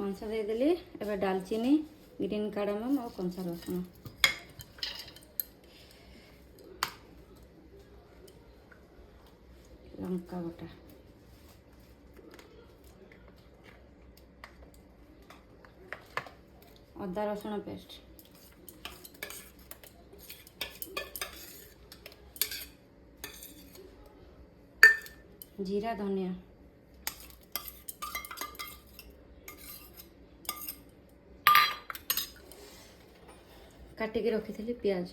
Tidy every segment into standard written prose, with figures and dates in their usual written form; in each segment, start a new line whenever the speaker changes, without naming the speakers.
ମାଂସ ଦେଇଦେଲି। ଏବେ ଡାଲଚିନି, ଗ୍ରୀନ୍ କାର୍ଡାମମ୍ ଆଉ କଞ୍ଚା ରସୁଣ, ଲଙ୍କା ବଟା, ଅଦା ରସୁଣ ପେଷ୍ଟ, ଜିରା ଧନିଆ, କାଟିକି ରଖିଥିଲି ପିଆଜ,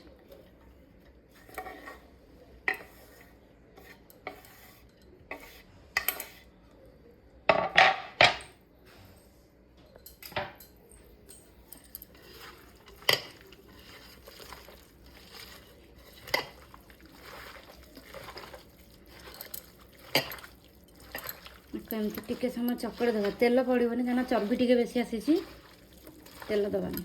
ଏମିତି ଟିକେ ସମୟ ଚକଡ଼ି ଦେବା। ତେଲ ପଡ଼ିବନି କାରଣ ଚର୍ବି ଟିକେ ବେଶୀ ଆସିଛି, ତେଲ ଦେବାନି।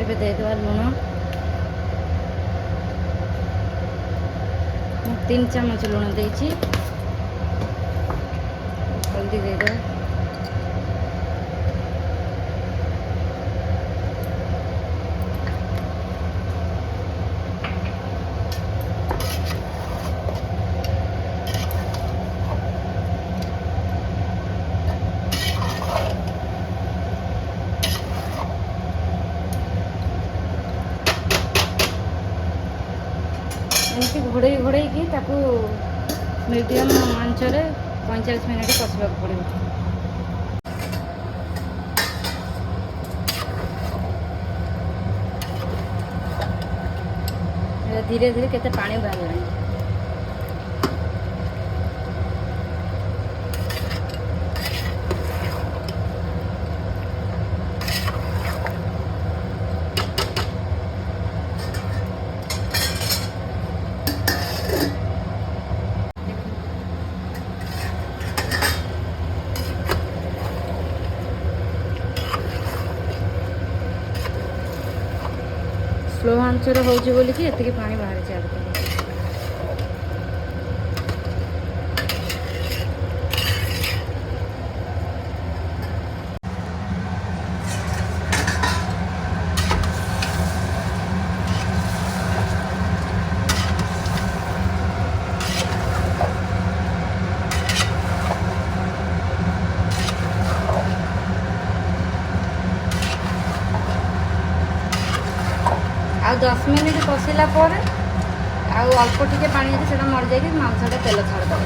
ଏବେ ଦେଇଦେବା ଲୁଣ। ମୁଁ 3 ଚାମଚ ଲୁଣ ଦେଇଛି। ହଳଦୀ ଦେଇଦେବା। ଏମିତି ଘୋଡ଼େଇ ଘୋଡ଼େଇକି ତାକୁ ମିଡ଼ିୟମ୍ ଆଞ୍ଚରେ 45 ମିନିଟ୍ କଷିବାକୁ ପଡ଼ିବ। ଧୀରେ ଧୀରେ କେତେ ପାଣି ବାହାରିଲାଣି। ସ୍ଲୋ ଆଞ୍ଚରେ ହେଉଛି ବୋଲିକି ଏତିକି ପାଣି ବାହାରିଛି ଆଗକୁ। ଆଉ 10 ମିନିଟ୍ କଷିଲା ପରେ ଆଉ ଅଳ୍ପ ଟିକେ ପାଣି ଅଛି, ସେଇଟା ମରିଯାଇକି ମାଂସଟା ତେଲ ଛାଡ଼ିଦେବ।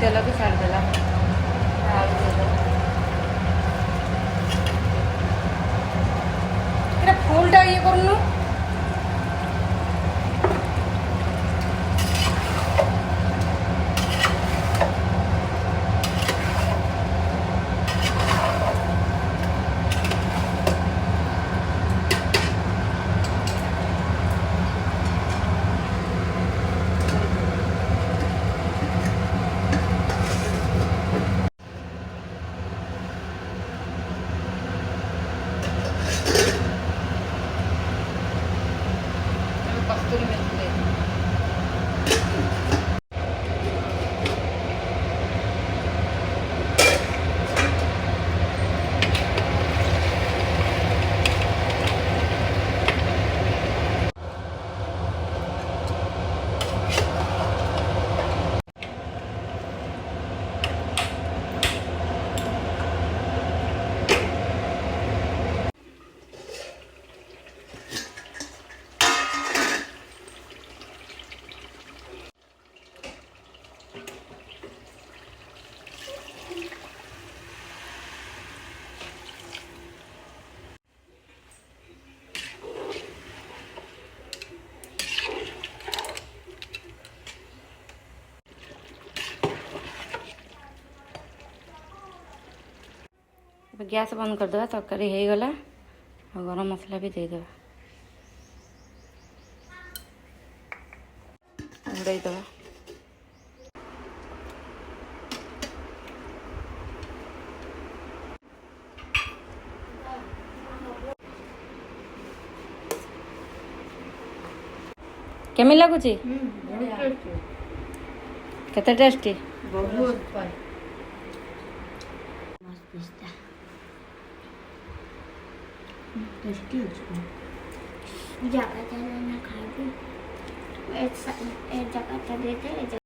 ତେଲ ବି ଛାଡ଼ିଦେଲା। ଆଳୁ ଦେଇଦେବା। ଏଇଟା ଫୁଲଟା ଇଏ କରୁନୁ। गैस बंद करदे तरकारी हो गला गरम मसला भी देदे घोड़े दबा केमी लगुच केते टेस्टी
टेस्टी जगह ना खाए जगह देते